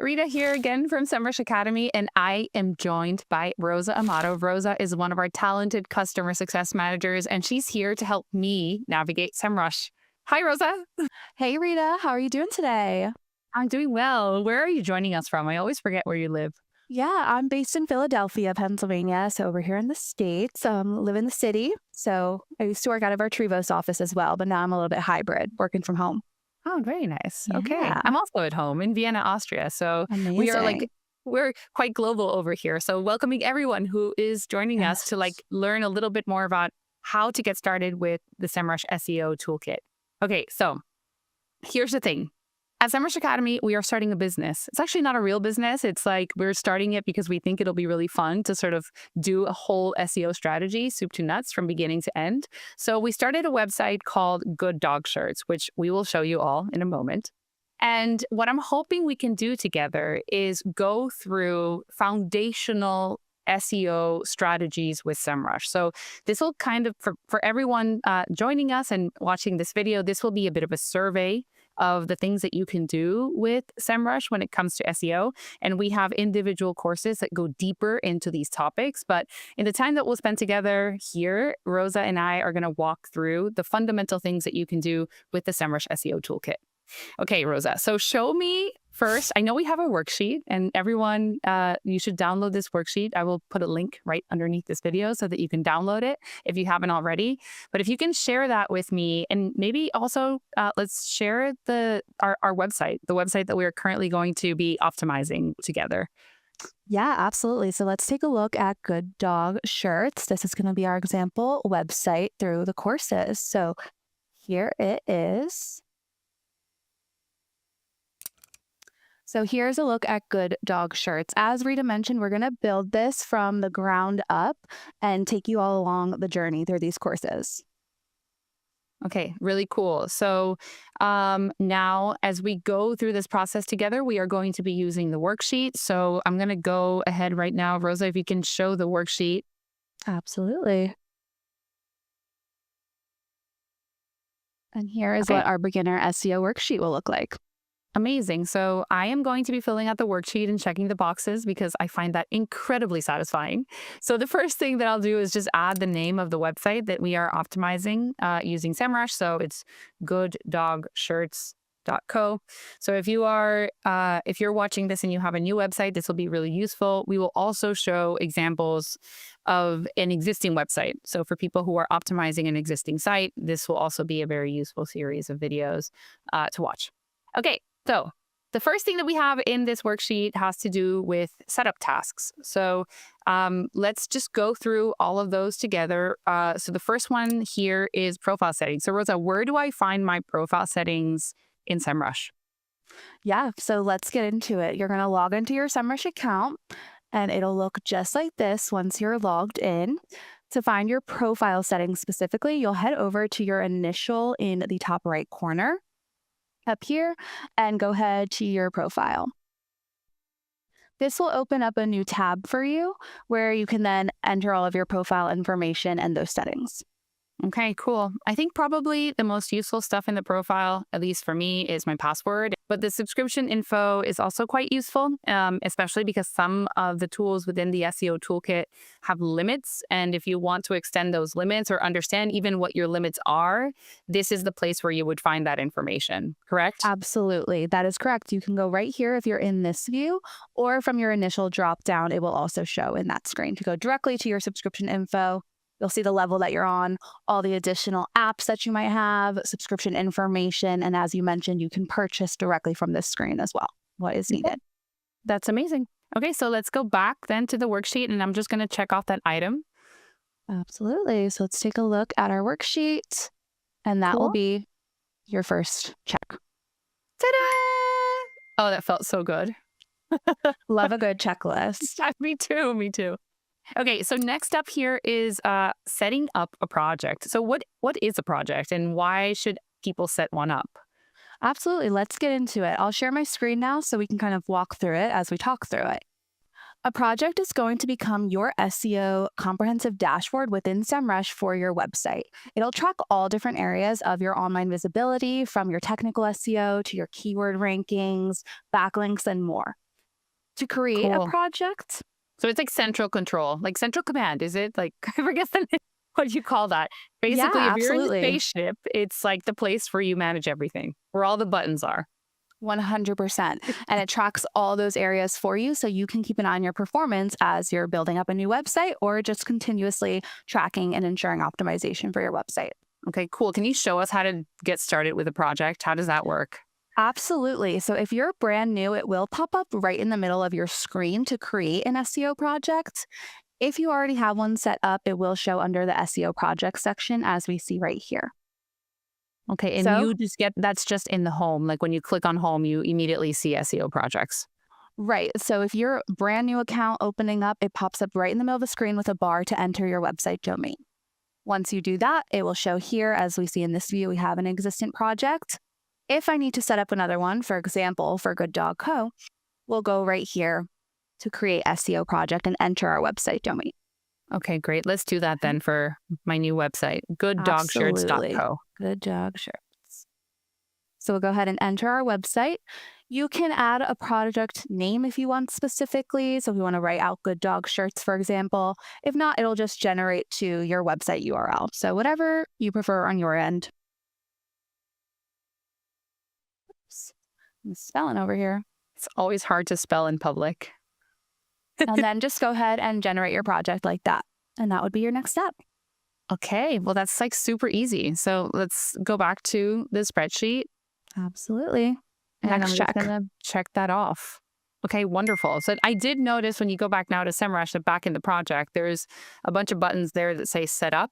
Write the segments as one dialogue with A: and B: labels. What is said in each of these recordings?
A: Rita here again from Semrush Academy, and I am joined by Rosa Amato. Rosa is one of our talented customer success managers, and she's here to help me navigate Semrush. Hi, Rosa.
B: Hey, Rita. How are you doing today?
A: I'm doing well. Where are you joining us from? I always forget where you live.
B: Yeah, I'm based in Philadelphia, Pennsylvania. So over here in the States, live in the city. So I used to work out of our Trevose office as well, but now I'm a little bit hybrid, working from home.
A: Oh, very nice. Okay.
B: Yeah,
A: I'm also at home in Vienna, Austria. So we are
B: amazing.
A: we're quite global over here. So welcoming everyone who is joining us to
B: Yes.
A: learn a little bit more about how to get started with the Semrush SEO Toolkit. Okay. So here's the thing. At Semrush Academy, we are starting a business. It's actually not a real business. It's like we're starting it because we think it'll be really fun to sort of do a whole SEO strategy, soup to nuts, from beginning to end. So we started a website called Good Dog Shirts, which we will show you all in a moment. And what I'm hoping we can do together is go through foundational SEO strategies with Semrush. So this will kind of, for everyone joining us and watching this video, this will be a bit of a survey of the things that you can do with Semrush when it comes to SEO. And we have individual courses that go deeper into these topics. But in the time that we'll spend together here, Rosa and I are going to walk through the fundamental things that you can do with the Semrush SEO Toolkit. Okay, Rosa. So show me first. I know we have a worksheet, and everyone, you should download this worksheet. I will put a link right underneath this video so that you can download it if you haven't already. But if you can share that with me, and maybe also let's share our website, the website that we are currently going to be optimizing together.
B: Yeah, absolutely. So let's take a look at Good Dog Shirts. This is going to be our example website through the courses. So here it is. So here's a look at Good Dog Shirts. As Rita mentioned, we're going to build this from the ground up and take you all along the journey through these courses.
A: Okay, really cool. So now as we go through this process together, we are going to be using the worksheet. So I'm going to go ahead right now. Rosa, if you can show the worksheet.
B: Absolutely. And here is
A: Okay.
B: what our beginner SEO worksheet will look like.
A: Amazing. So I am going to be filling out the worksheet and checking the boxes because I find that incredibly satisfying. So the first thing that I'll do is just add the name of the website that we are optimizing using Semrush. So it's gooddogshirts.co. So if you're watching this and you have a new website, this will be really useful. We will also show examples of an existing website. So for people who are optimizing an existing site, this will also be a very useful series of videos to watch. Okay. So the first thing that we have in this worksheet has to do with setup tasks. So let's just go through all of those together. So the first one here is profile settings. So Rosa, where do I find my profile settings in Semrush?
B: Yeah, so let's get into it. You're going to log into your Semrush account, and it'll look just like this once you're logged in. To find your profile settings specifically, you'll head over to your initial in the top right corner up here and go ahead to your profile. This will open up a new tab for you where you can then enter all of your profile information and those settings.
A: Okay, cool. I think probably the most useful stuff in the profile, at least for me, is my password. But the subscription info is also quite useful, especially because some of the tools within the SEO toolkit have limits. And if you want to extend those limits or understand even what your limits are, this is the place where you would find that information, correct?
B: Absolutely. That is correct. You can go right here if you're in this view, or from your initial drop down, it will also show in that screen to go directly to your subscription info. You'll see the level that you're on, all the additional apps that you might have, subscription information, and as you mentioned, you can purchase directly from this screen as well, what is needed.
A: That's amazing. Okay, so let's go back then to the worksheet, and I'm just going to check off that item.
B: Absolutely. So let's take a look at our worksheet, and that will
A: Cool.
B: be your first check.
A: Ta-da! Oh, that felt so good.
B: Love a good checklist.
A: Me too. Me too. Okay, so next up here is setting up a project. So what is a project and why should people set one up?
B: Absolutely. Let's get into it. I'll share my screen now so we can kind of walk through it as we talk through it. A project is going to become your SEO comprehensive dashboard within Semrush for your website. It'll track all different areas of your online visibility, from your technical SEO to your keyword rankings, backlinks, and more. To create a
A: Cool.
B: project,
A: So it's like central control, like central command, is it? Like, I forget the name, what you call that.
B: yeah,
A: Basically, if you're in the
B: absolutely.
A: spaceship, it's like the place where you manage everything, where all the buttons are.
B: 100%. And it tracks all those areas for you so you can keep an eye on your performance as you're building up a new website or just continuously tracking and ensuring optimization for your website.
A: Okay, cool. Can you show us how to get started with a project? How does that work?
B: Absolutely. So if you're brand new, it will pop up right in the middle of your screen to create an SEO project. If you already have one set up, it will show under the SEO project section as we see right here.
A: Okay, and
B: So,
A: you just get that's just in the home. Like when you click on home, you immediately see SEO projects.
B: right. So if you're brand new account opening up, it pops up right in the middle of the screen with a bar to enter your website domain. Once you do that, it will show here, as we see in this view, we have an existing project. If I need to set up another one, for example, for Good Dog Co., we'll go right here to create SEO project and enter our website domain.
A: Okay, great. Let's do that then for my new website,
B: Absolutely.
A: gooddogshirts.co.
B: Good Dog Shirts. So we'll go ahead and enter our website. You can add a product name if you want specifically. So if you want to write out Good Dog Shirts, for example. If not, it'll just generate to your website URL. So whatever you prefer on your end. Oops. I'm spelling over here.
A: It's always hard to spell in public.
B: And then just go ahead and generate your project like that. And that would be your next step.
A: Okay, well, that's like super easy. So let's go back to the spreadsheet.
B: Absolutely.
A: And
B: Next
A: I'm
B: check.
A: just going to check that off. Okay, wonderful. So I did notice when you go back now to Semrush, that back in the project, there's a bunch of buttons there that say set up,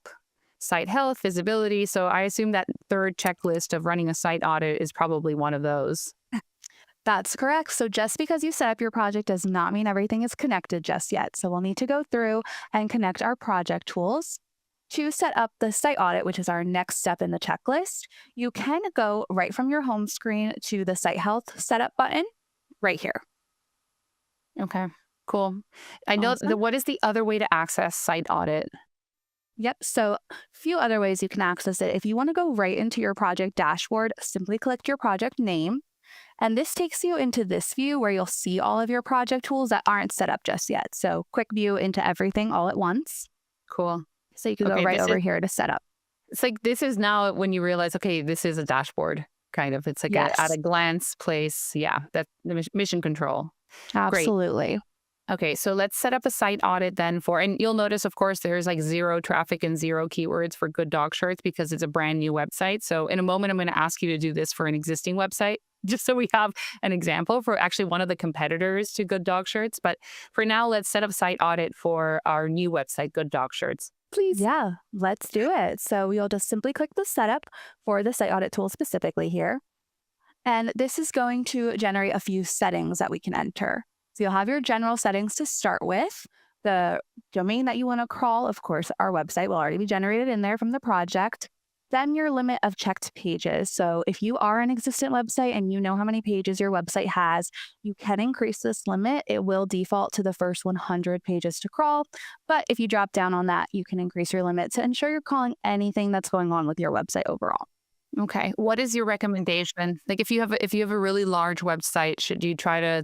A: site health, visibility. So I assume that third checklist of running a site audit is probably one of those.
B: That's correct. So just because you set up your project does not mean everything is connected just yet. So we'll need to go through and connect our project tools. To set up the site audit, which is our next step in the checklist, you can go right from your home screen to the site health setup button right here.
A: Okay, cool. I know
B: Awesome.
A: what is the other way to access site audit?
B: Yep. So a few other ways you can access it. If you want to go right into your project dashboard, simply click your project name. And this takes you into this view where you'll see all of your project tools that aren't set up just yet. So quick view into everything all at once.
A: Cool.
B: So you can go
A: Okay,
B: right
A: this
B: over
A: is
B: here to set up.
A: it's like this is now when you realize, okay, this is a dashboard kind of. It's like
B: Yes,
A: at a glance place. Yeah, that the mission control. Great.
B: absolutely.
A: Okay, so let's set up a site audit then for, and you'll notice, of course, there's like zero traffic and zero keywords for Good Dog Shirts because it's a brand new website. So in a moment, I'm going to ask you to do this for an existing website, just so we have an example for actually one of the competitors to Good Dog Shirts. But for now, let's set up site audit for our new website, Good Dog Shirts. Please.
B: Yeah, let's do it. So we'll just simply click the setup for the site audit tool specifically here. And this is going to generate a few settings that we can enter. So you'll have your general settings to start with. The domain that you want to crawl, of course, our website will already be generated in there from the project. Then your limit of checked pages. So if you are an existent website and you know how many pages your website has, you can increase this limit. It will default to the first 100 pages to crawl. But if you drop down on that, you can increase your limit to ensure you're crawling anything that's going on with your website overall.
A: Okay. What is your recommendation? Like if you have a really large website, should you try to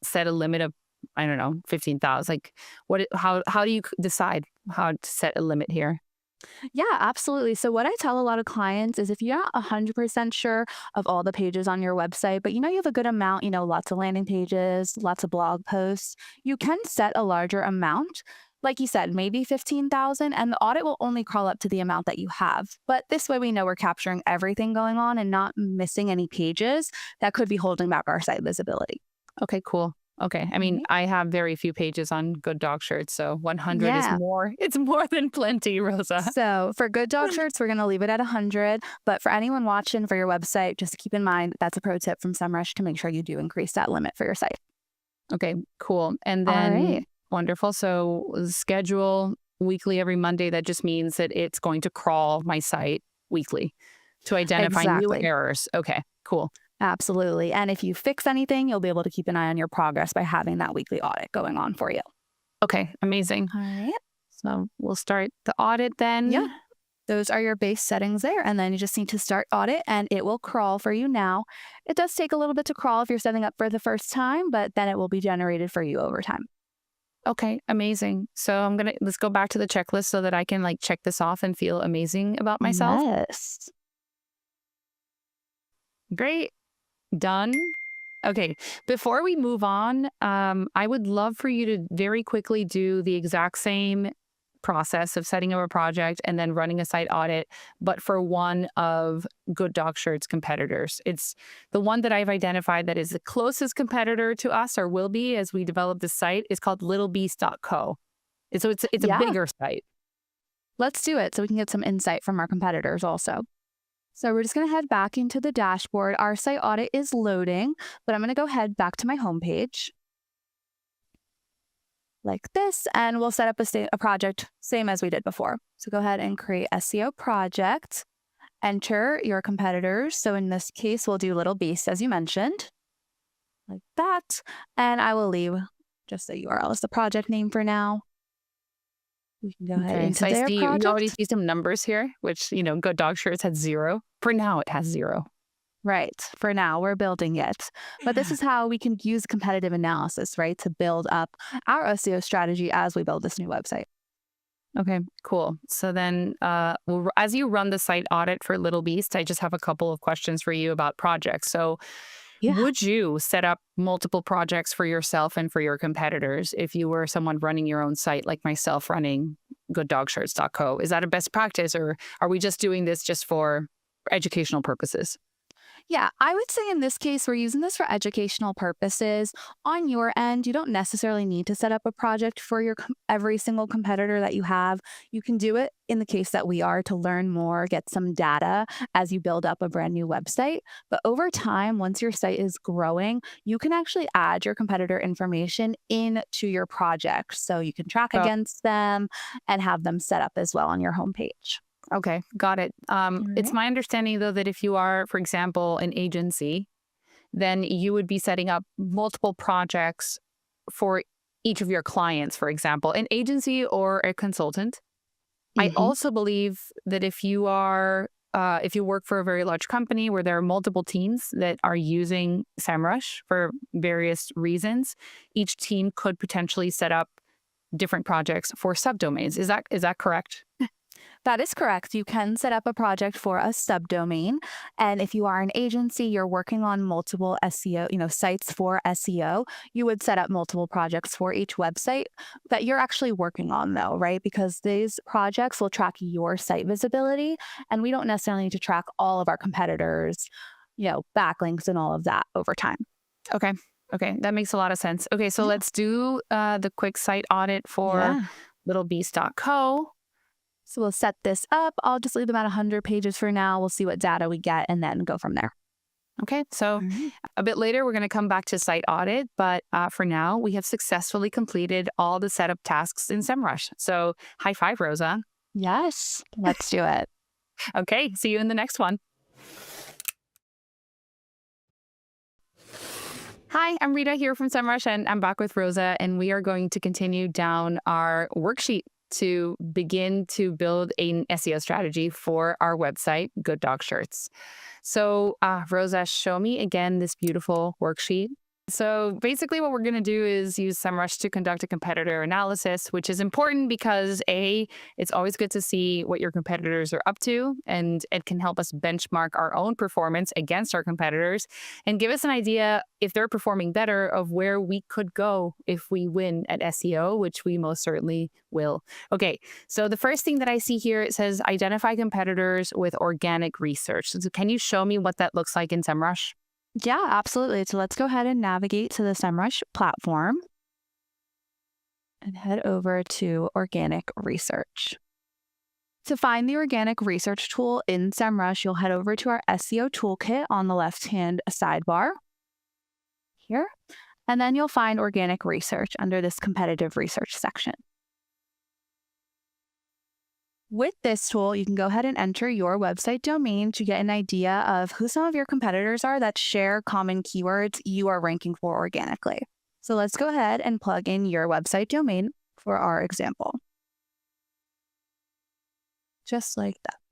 A: set a limit of, I don't know, 15,000? Like how do you decide how to set a limit here?
B: Yeah, absolutely. So what I tell a lot of clients is if you're not 100% sure of all the pages on your website, but you know you have a good amount, lots of landing pages, lots of blog posts, you can set a larger amount. Like you said, maybe 15,000, and the audit will only crawl up to the amount that you have. But this way we know we're capturing everything going on and not missing any pages that could be holding back our site visibility.
A: Okay, cool. Okay. I mean, I have very few pages on Good Dog Shirts, so 100 is
B: Yeah.
A: more. It's more than plenty, Rosa.
B: So for Good Dog Shirts, we're going to leave it at 100. But for anyone watching for your website, just keep in mind that's a pro tip from Semrush to make sure you do increase that limit for your site.
A: Okay, cool. And
B: All
A: then
B: right.
A: wonderful. So schedule weekly every Monday. That just means that it's going to crawl my site weekly to identify new
B: Exactly.
A: errors. Okay, cool.
B: Absolutely. And if you fix anything, you'll be able to keep an eye on your progress by having that weekly audit going on for you.
A: Okay, amazing.
B: All right.
A: So we'll start the audit then.
B: Yeah. Those are your base settings there. And then you just need to start audit and it will crawl for you now. It does take a little bit to crawl if you're setting up for the first time, but then it will be generated for you over time.
A: Okay, amazing. So let's go back to the checklist so that I can like check this off and feel amazing about myself.
B: Yes.
A: Great. Done. Okay, before we move on, I would love for you to very quickly do the exact same process of setting up a project and then running a site audit, but for one of Good Dog Shirt's competitors. It's the one that I've identified that is the closest competitor to us, or will be as we develop this site, is called littlebeast.co. So it's a bigger site.
B: Let's do it so we can get some insight from our competitors also. So we're just going to head back into the dashboard. Our site audit is loading, but I'm going to go head back to my homepage like this, and we'll set up a project same as we did before. So go ahead and create SEO project, enter your competitors. So in this case, we'll do Little Beast, as you mentioned, like that. And I will leave just the URL as the project name for now. We can go ahead into their project.
A: You already see some numbers here, which, Good Dog Shirts had 0. For now, it has 0.
B: Right. For now, we're building it. But this is how we can use competitive analysis, right, to build up our SEO strategy as we build this new website.
A: Okay, cool. So then as you run the site audit for Little Beast, I just have a couple of questions for you about projects. So would you set up multiple projects for yourself and for your competitors if you were someone running your own site, like myself running gooddogshirts.co? Is that a best practice, or are we just doing this just for educational purposes?
B: Yeah, I would say in this case, we're using this for educational purposes. On your end, you don't necessarily need to set up a project for your every single competitor that you have. You can do it in the case that we are to learn more, get some data as you build up a brand new website. But over time, once your site is growing, you can actually add your competitor information into your project. So you can track against them and have them set up as well on your homepage.
A: Okay, got it. It's my understanding, though, that if you are, for example, an agency, then you would be setting up multiple projects for each of your clients, for example, an agency or a consultant. I also believe that if you work for a very large company where there are multiple teams that are using Semrush for various reasons, each team could potentially set up different projects for subdomains. Is that correct?
B: That is correct. You can set up a project for a subdomain. And if you are an agency, you're working on multiple SEO, sites for SEO, you would set up multiple projects for each website that you're actually working on, though, right? Because these projects will track your site visibility, and we don't necessarily need to track all of our competitors, backlinks and all of that over time.
A: Okay, that makes a lot of sense. Okay, so let's do the quick site audit for littlebeast.co.
B: So we'll set this up. I'll just leave them at 100 pages for now. We'll see what data we get and then go from there.
A: Okay, so a bit later, we're going to come back to site audit. But for now, we have successfully completed all the setup tasks in Semrush. So high five, Rosa.
B: Yes, let's do it.
A: Okay, see you in the next one. Hi, I'm Rita here from Semrush, and I'm back with Rosa, and we are going to continue down our worksheet to begin to build an SEO strategy for our website, Good Dog Shirts. So Rosa, show me again this beautiful worksheet. So basically what we're going to do is use Semrush to conduct a competitor analysis, which is important because it's always good to see what your competitors are up to, and it can help us benchmark our own performance against our competitors and give us an idea, if they're performing better, of where we could go if we win at SEO, which we most certainly will. Okay, so the first thing that I see here, it says identify competitors with organic research. So can you show me what that looks like in Semrush?
B: Yeah, absolutely. So let's go ahead and navigate to the Semrush platform and head over to organic research. To find the organic research tool in Semrush, you'll head over to our SEO Toolkit on the left-hand sidebar here, and then you'll find organic research under this competitive research section. With this tool, you can go ahead and enter your website domain to get an idea of who some of your competitors are that share common keywords you are ranking for organically. So let's go ahead and plug in your website domain for our example. Just like that.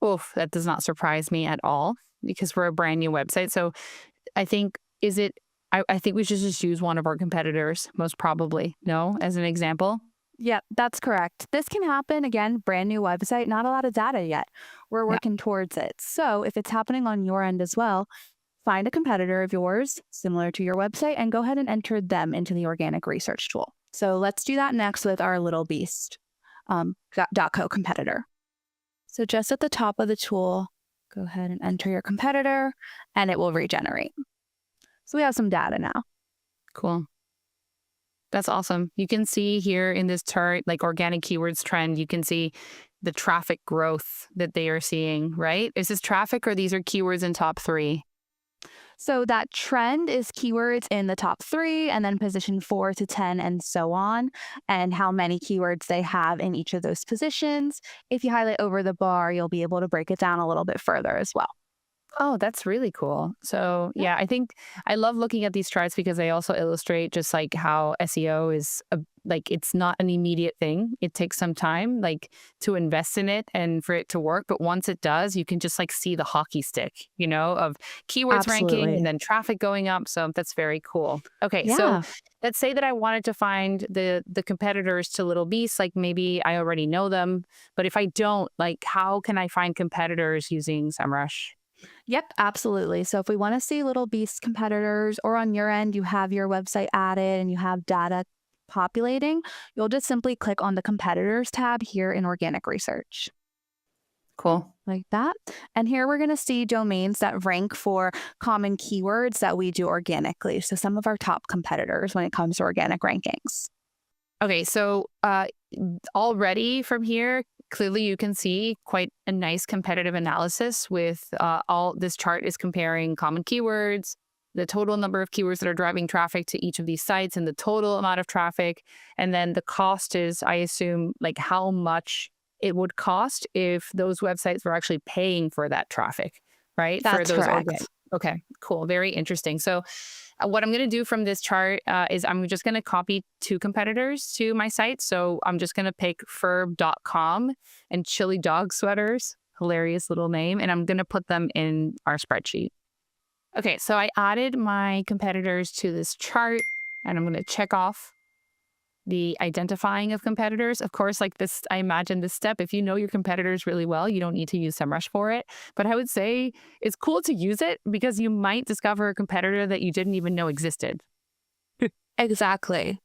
A: Oof, that does not surprise me at all because we're a brand new website. So I think, I think we should just use one of our competitors, most probably, no, as an example.
B: Yep, that's correct. This can happen again, brand new website, not a lot of data yet. We're
A: Yeah.
B: working towards it. So if it's happening on your end as well, find a competitor of yours similar to your website and go ahead and enter them into the organic research tool. So let's do that next with our Little Beast .co competitor. So just at the top of the tool, go ahead and enter your competitor and it will regenerate. So we have some data now.
A: Cool. That's awesome. You can see here in this chart, like organic keywords trend, you can see the traffic growth that they are seeing, right? Is this traffic or these are keywords in top 3?
B: So that trend is keywords in the top 3 and then position 4 to 10 and so on, and how many keywords they have in each of those positions. If you highlight over the bar, you'll be able to break it down a little bit further as well.
A: Oh, that's really cool. So yeah, I think I love looking at these charts because they also illustrate just like how SEO is like it's not an immediate thing. It takes some time like to invest in it and for it to work. But once it does, you can just like see the hockey stick, of keywords ranking
B: Absolutely.
A: and then traffic going up. So that's very cool. Okay, so
B: Yeah.
A: let's say that I wanted to find the competitors to Little Beast. Like maybe I already know them, but if I don't, like how can I find competitors using SEMrush?
B: Yep, absolutely. So if we want to see Little Beast competitors, or on your end, you have your website added and you have data populating, you'll just simply click on the competitors tab here in organic research.
A: Cool.
B: Like that. And here we're going to see domains that rank for common keywords that we do organically. So some of our top competitors when it comes to organic rankings.
A: Okay, so already from here, clearly you can see quite a nice competitive analysis with all this chart is comparing common keywords, the total number of keywords that are driving traffic to each of these sites and the total amount of traffic. And then the cost is, I assume, like how much it would cost if those websites were actually paying for that traffic, right? For
B: That's
A: those
B: correct.
A: Okay, cool. Very interesting. So what I'm going to do from this chart is I'm just going to copy 2 competitors to my site. So I'm just going to pick furb.com and chili dog sweaters, hilarious little name, and I'm going to put them in our spreadsheet. Okay, so I added my competitors to this chart and I'm going to check off the identifying of competitors. Of course, like this, I imagine this step, if you know your competitors really well, you don't need to use SEMrush for it. But I would say it's cool to use it because you might discover a competitor that you didn't even know existed.
B: Exactly.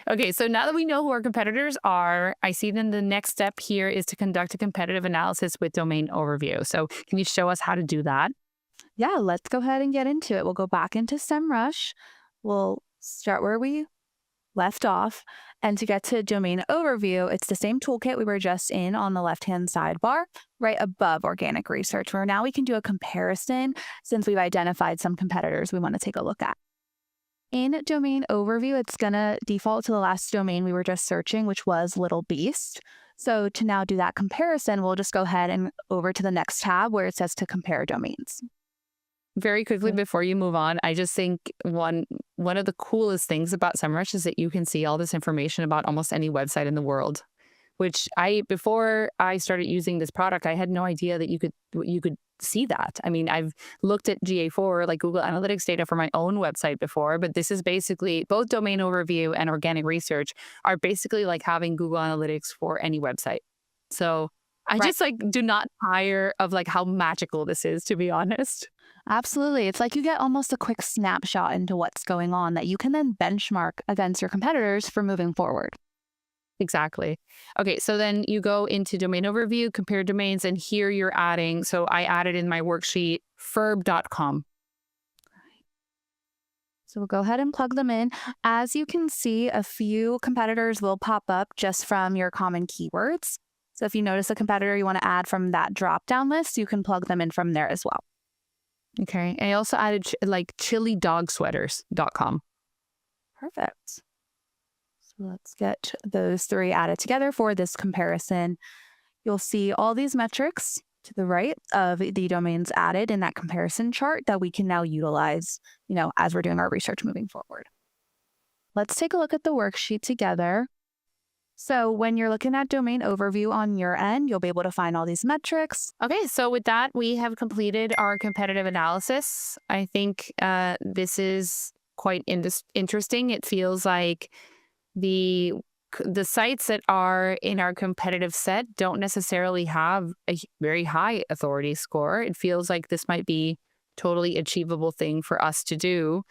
A: Okay, so now that we know who our competitors are, I see then the next step here is to conduct a competitive analysis with domain overview. So can you show us how to do that?
B: Yeah, let's go ahead and get into it. We'll go back into SEMrush. We'll start where we left off. And to get to domain overview, it's the same toolkit we were just in on the left-hand sidebar, right above organic research, where now we can do a comparison since we've identified some competitors we want to take a look at. In domain overview, it's going to default to the last domain we were just searching, which was Little Beast. So to now do that comparison, we'll just go ahead and over to the next tab where it says to compare domains.
A: Very quickly before you move on, I just think one of the coolest things about SEMrush is that you can see all this information about almost any website in the world, which before I started using this product, I had no idea that you could see that. I mean, I've looked at GA4, like Google Analytics data for my own website before, but this is basically both domain overview and organic research are basically like having Google Analytics for any website. So I just like do not tire of like how magical this is, to be honest.
B: Absolutely. It's like you get almost a quick snapshot into what's going on that you can then benchmark against your competitors for moving forward.
A: Exactly. Okay, so then you go into domain overview, compare domains, and here you're adding, so I added in my worksheet, furb.com.
B: So we'll go ahead and plug them in. As you can see, a few competitors will pop up just from your common keywords. So if you notice a competitor you want to add from that drop-down list, you can plug them in from there as well.
A: Okay, I also added like chilidogsweaters.com.
B: Perfect. So let's get those 3 added together for this comparison. You'll see all these metrics to the right of the domains added in that comparison chart that we can now utilize, as we're doing our research moving forward. Let's take a look at the worksheet together. So when you're looking at domain overview on your end, you'll be able to find all these metrics.
A: Okay, so with that, we have completed our competitive analysis. I think this is quite interesting. It feels like the sites that are in our competitive set don't necessarily have a very high authority score. It feels like this might be totally achievable thing for us to do,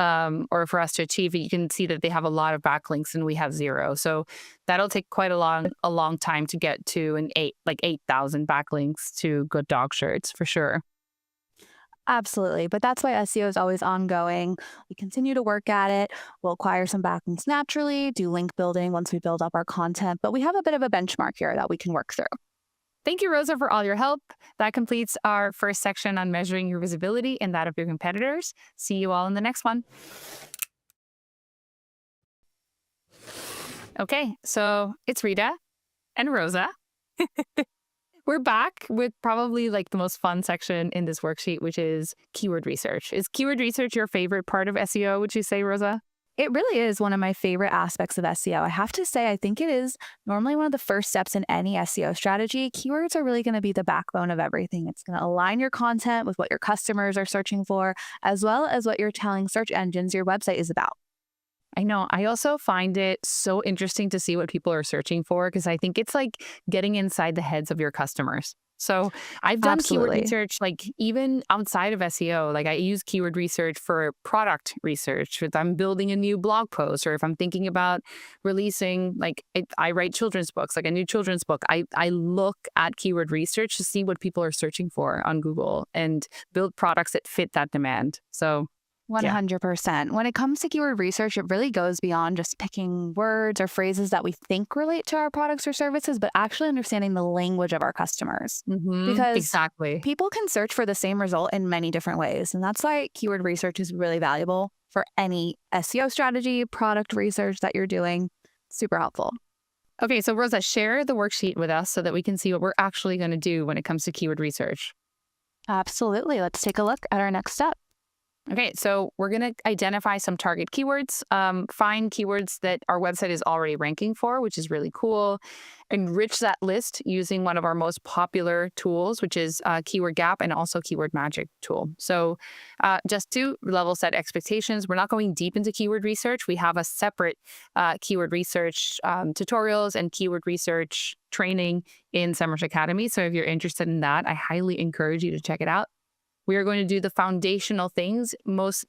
A: or for us to achieve. You can see that they have a lot of backlinks and we have 0. So that'll take quite a long time to get to an 8,000 backlinks to Good Dog Shirts for sure.
B: Absolutely. But that's why SEO is always ongoing. We continue to work at it. We'll acquire some backlinks naturally, do link building once we build up our content. But we have a bit of a benchmark here that we can work through.
A: Thank you, Rosa, for all your help. That completes our first section on measuring your visibility and that of your competitors. See you all in the next one. Okay, so it's Rita and Rosa. We're back with probably like the most fun section in this worksheet, which is keyword research. Is keyword research your favorite part of SEO, would you say, Rosa?
B: It really is one of my favorite aspects of SEO. I have to say, I think it is normally one of the first steps in any SEO strategy. Keywords are really going to be the backbone of everything. It's going to align your content with what your customers are searching for, as well as what you're telling search engines your website is about.
A: I know. I also find it so interesting to see what people are searching for because I think it's like getting inside the heads of your customers. So I've done keyword
B: Absolutely.
A: research, like even outside of SEO, like I use keyword research for product research. If I'm building a new blog post or if I'm thinking about releasing, like I write children's books, like a new children's book, I look at keyword research to see what people are searching for on Google and build products that fit that demand. So yeah.
B: 100%. When it comes to keyword research, it really goes beyond just picking words or phrases that we think relate to our products or services, but actually understanding the language of our customers. Because
A: Exactly.
B: people can search for the same result in many different ways. And that's why keyword research is really valuable for any SEO strategy, product research that you're doing. Super helpful.
A: Okay, so Rosa, share the worksheet with us so that we can see what we're actually going to do when it comes to keyword research.
B: Absolutely. Let's take a look at our next step.
A: Okay, so we're going to identify some target keywords, find keywords that our website is already ranking for, which is really cool. Enrich that list using one of our most popular tools, which is Keyword Gap and also Keyword Magic tool. So just to level set expectations, we're not going deep into keyword research. We have a separate keyword research tutorials and keyword research training in Semrush Academy. So if you're interested in that, I highly encourage you to check it out. We are going to do the foundational things. Most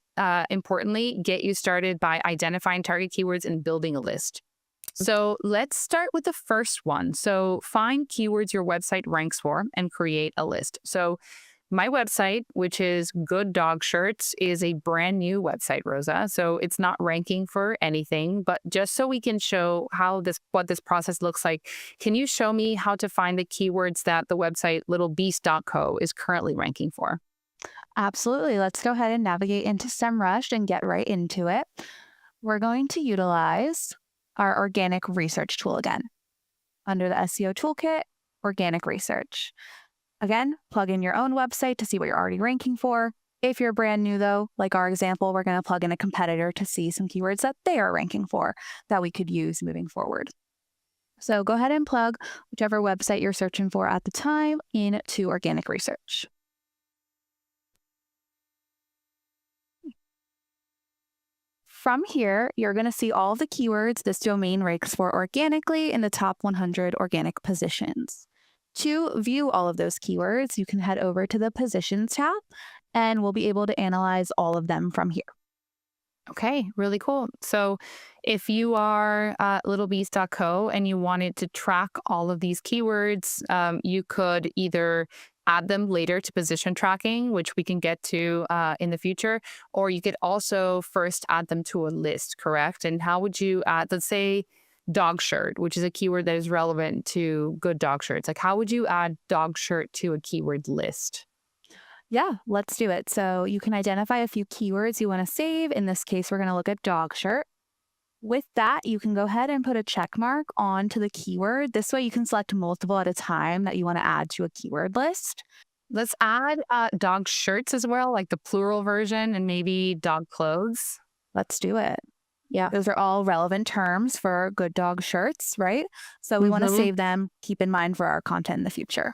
A: importantly, get you started by identifying target keywords and building a list. So let's start with the first one. So find keywords your website ranks for and create a list. So my website, which is Good Dog Shirts, is a brand new website, Rosa. So it's not ranking for anything, but just so we can show what this process looks like, can you show me how to find the keywords that the website littlebeast.co is currently ranking for?
B: Absolutely. Let's go ahead and navigate into Semrush and get right into it. We're going to utilize our organic research tool again. Under the SEO Toolkit, organic research. Again, plug in your own website to see what you're already ranking for. If you're brand new though, like our example, we're going to plug in a competitor to see some keywords that they are ranking for that we could use moving forward. So go ahead and plug whichever website you're searching for at the time into organic research. From here, you're going to see all the keywords this domain ranks for organically in the top 100 organic positions. To view all of those keywords, you can head over to the Positions tab, and we'll be able to analyze all of them from here.
A: Okay, really cool. So if you are littlebeast.co and you wanted to track all of these keywords, you could either add them later to position tracking, which we can get to in the future, or you could also first add them to a list, correct? And how would you add, let's say, dog shirt, which is a keyword that is relevant to Good Dog Shirts. Like, how would you add dog shirt to a keyword list?
B: Yeah, let's do it. So you can identify a few keywords you want to save. In this case, we're going to look at dog shirt. With that, you can go ahead and put a check mark onto the keyword. This way you can select multiple at a time that you want to add to a keyword list.
A: Let's add dog shirts as well, like the plural version, and maybe dog clothes.
B: Let's do it. Yeah, those are all relevant terms for good dog shirts, right? So we want to save them, keep in mind for our content in the future.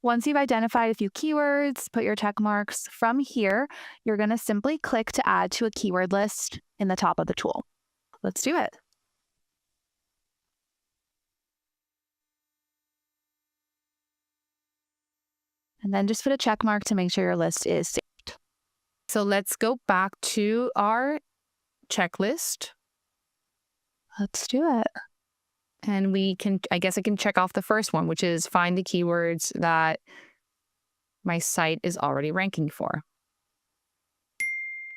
B: Once you've identified a few keywords, put your check marks. From here, you're going to simply click to add to a keyword list in the top of the tool. Let's do it. And then just put a check mark to make sure your list is saved.
A: So let's go back to our checklist.
B: Let's do it.
A: And we can, I guess I can check off the first one, which is find the keywords that my site is already ranking for.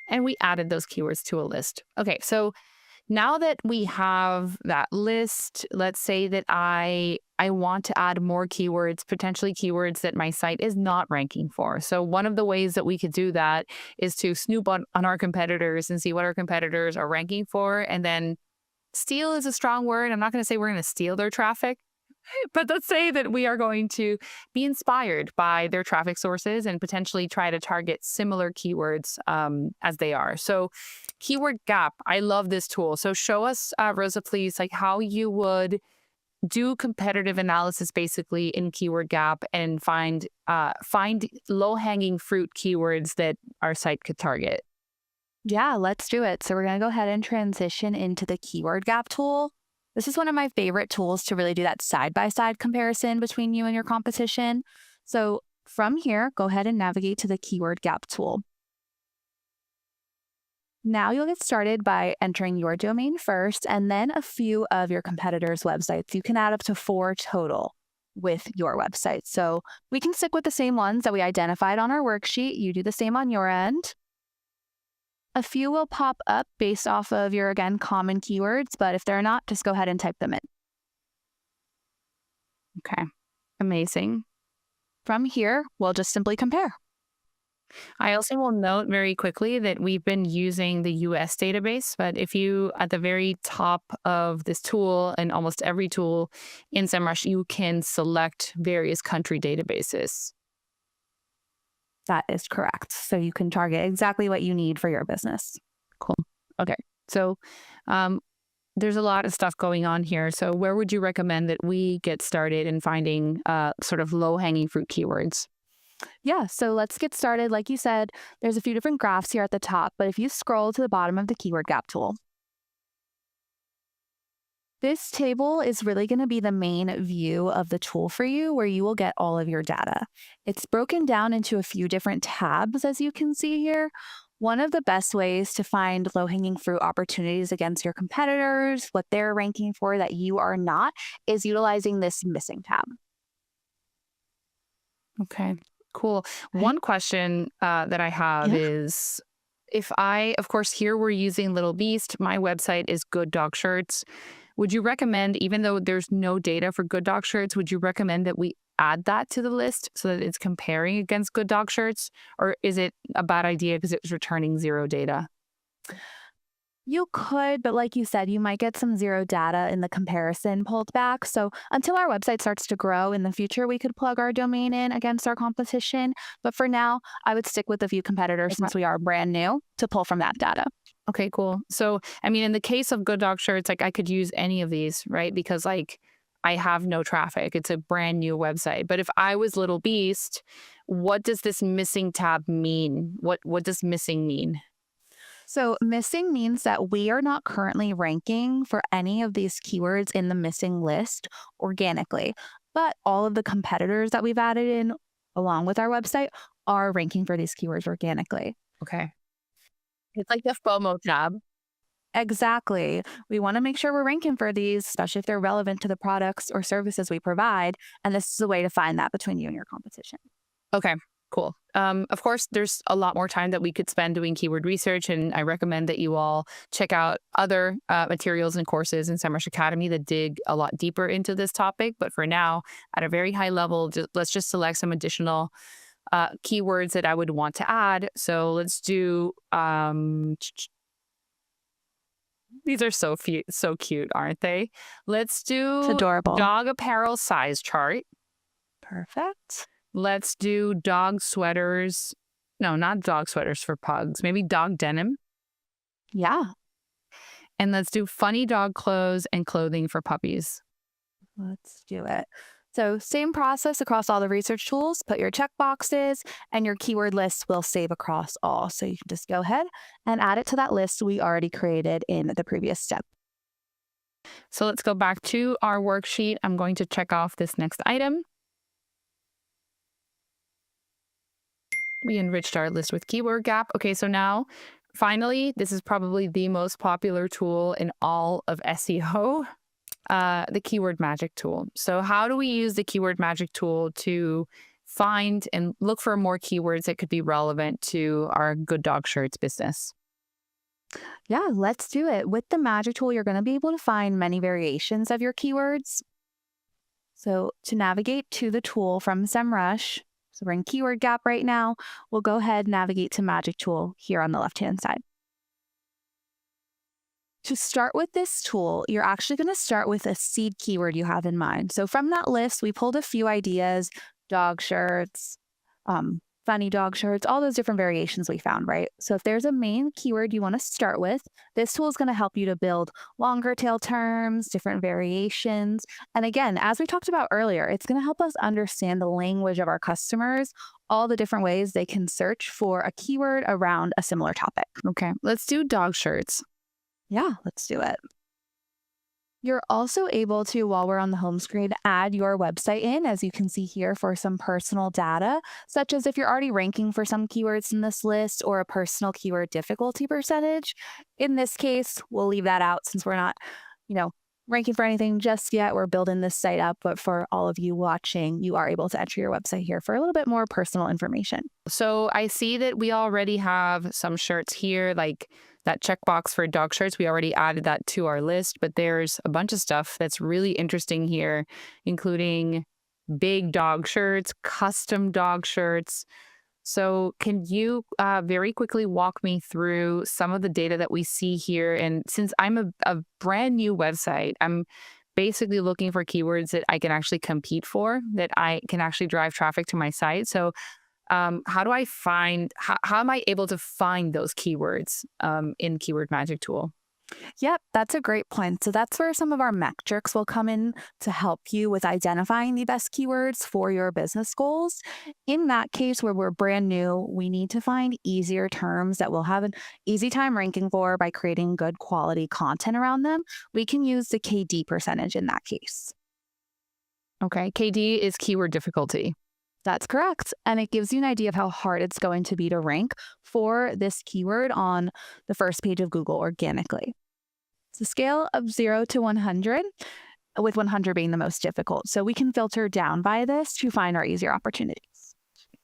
A: And we added those keywords to a list. Okay, so now that we have that list, let's say that I want to add more keywords, potentially keywords that my site is not ranking for. So one of the ways that we could do that is to snoop on our competitors and see what our competitors are ranking for. And then steal is a strong word. I'm not going to say we're going to steal their traffic, but let's say that we are going to be inspired by their traffic sources and potentially try to target similar keywords as they are. So keyword gap, I love this tool. So show us, Rosa, please, like how you would do competitive analysis basically in keyword gap and find low-hanging fruit keywords that our site could target.
B: Yeah, let's do it. So we're going to go ahead and transition into the keyword gap tool. This is one of my favorite tools to really do that side-by-side comparison between you and your competition. So from here, go ahead and navigate to the keyword gap tool. Now you'll get started by entering your domain first and then a few of your competitors' websites. You can add up to 4 total with your website. So we can stick with the same ones that we identified on our worksheet. You do the same on your end. A few will pop up based off of your, again, common keywords, but if they're not, just go ahead and type them in.
A: Okay, amazing.
B: From here, we'll just simply compare.
A: I also will note very quickly that we've been using the US database, but if you, at the very top of this tool and almost every tool in Semrush, you can select various country databases.
B: That is correct. So you can target exactly what you need for your business.
A: Cool. Okay. So there's a lot of stuff going on here. So where would you recommend that we get started in finding sort of low-hanging fruit keywords?
B: Yeah, so let's get started. Like you said, there's a few different graphs here at the top, but if you scroll to the bottom of the keyword gap tool, this table is really going to be the main view of the tool for you where you will get all of your data. It's broken down into a few different tabs, as you can see here. One of the best ways to find low-hanging fruit opportunities against your competitors, what they're ranking for that you are not, is utilizing this missing tab.
A: Okay, cool. One question that I have is, if of course, here we're using Little Beast, my website is Good Dog Shirts. Would you recommend, even though there's no data for Good Dog Shirts, would you recommend that we add that to the list so that it's comparing against Good Dog Shirts? Or is it a bad idea because it's returning 0 data?
B: You could, but like you said, you might get some 0 data in the comparison pulled back. So until our website starts to grow in the future, we could plug our domain in against our competition. But for now, I would stick with a few competitors since we are brand new to pull from that data.
A: Okay, cool. So, I mean, in the case of Good Dog Shirts, like I could use any of these, right? Because like I have no traffic. It's a brand new website. But if I was Little Beast, what does this missing tab mean? What does missing mean?
B: So missing means that we are not currently ranking for any of these keywords in the missing list organically, but all of the competitors that we've added in along with our website are ranking for these keywords organically.
A: Okay. It's like the FOMO tab.
B: Exactly. We want to make sure we're ranking for these, especially if they're relevant to the products or services we provide. And this is a way to find that between you and your competition.
A: Okay, cool. Of course, there's a lot more time that we could spend doing keyword research, and I recommend that you all check out other materials and courses in Semrush Academy that dig a lot deeper into this topic. But for now, at a very high level, let's just select some additional keywords that I would want to add. So let's do, these are so cute, aren't they? Let's do
B: It's adorable.
A: Dog apparel size chart.
B: Perfect.
A: Let's do dog sweaters. No, not dog sweaters for pugs. Maybe dog denim.
B: Yeah.
A: And let's do funny dog clothes and clothing for puppies.
B: Let's do it. So same process across all the research tools, put your check boxes and your keyword list will save across all. So you can just go ahead and add it to that list we already created in the previous step.
A: So let's go back to our worksheet. I'm going to check off this next item. We enriched our list with keyword gap. Okay, so now finally, this is probably the most popular tool in all of SEO, the keyword magic tool. So how do we use the keyword magic tool to find and look for more keywords that could be relevant to our Good Dog Shirts business?
B: Yeah, let's do it. With the magic tool, you're going to be able to find many variations of your keywords. So to navigate to the tool from Semrush, so we're in keyword gap right now, we'll go ahead and navigate to magic tool here on the left-hand side. To start with this tool, you're actually going to start with a seed keyword you have in mind. So from that list, we pulled a few ideas, dog shirts, funny dog shirts, all those different variations we found, right? So if there's a main keyword you want to start with, this tool is going to help you to build longer tail terms, different variations. And again, as we talked about earlier, it's going to help us understand the language of our customers, all the different ways they can search for a keyword around a similar topic.
A: Okay, let's do dog shirts.
B: Yeah, let's do it. You're also able to, while we're on the home screen, add your website in, as you can see here, for some personal data, such as if you're already ranking for some keywords in this list or a personal keyword difficulty percentage. In this case, we'll leave that out since we're not, ranking for anything just yet. We're building this site up, but for all of you watching, you are able to enter your website here for a little bit more personal information.
A: So I see that we already have some shirts here, like that checkbox for dog shirts. We already added that to our list, but there's a bunch of stuff that's really interesting here, including big dog shirts, custom dog shirts. So can you very quickly walk me through some of the data that we see here? And since I'm a brand new website, I'm basically looking for keywords that I can actually compete for, that I can actually drive traffic to my site. So how do I find, how am I able to find those keywords in Keyword Magic Tool?
B: Yep, that's a great point. So that's where some of our metrics will come in to help you with identifying the best keywords for your business goals. In that case, where we're brand new, we need to find easier terms that we'll have an easy time ranking for by creating good quality content around them. We can use the KD percentage in that case.
A: Okay, KD is keyword difficulty.
B: That's correct. And it gives you an idea of how hard it's going to be to rank for this keyword on the first page of Google organically. It's a scale of 0 to 100, with 100 being the most difficult. So we can filter down by this to find our easier opportunities.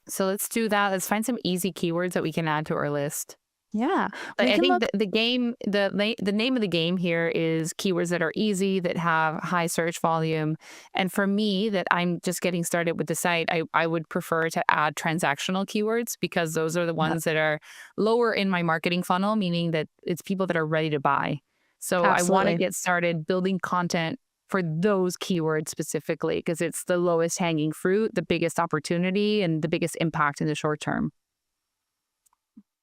A: So let's do that. Let's find some easy keywords that we can add to our list.
B: Yeah.
A: I think the name of the game here is keywords that are easy, that have high search volume. And for me, that I'm just getting started with the site, I would prefer to add transactional keywords, because those are the ones that are lower in my marketing funnel, meaning that it's people that are ready to buy. So
B: Absolutely.
A: I want to get started building content for those keywords specifically, because it's the lowest hanging fruit, the biggest opportunity, and the biggest impact in the short term.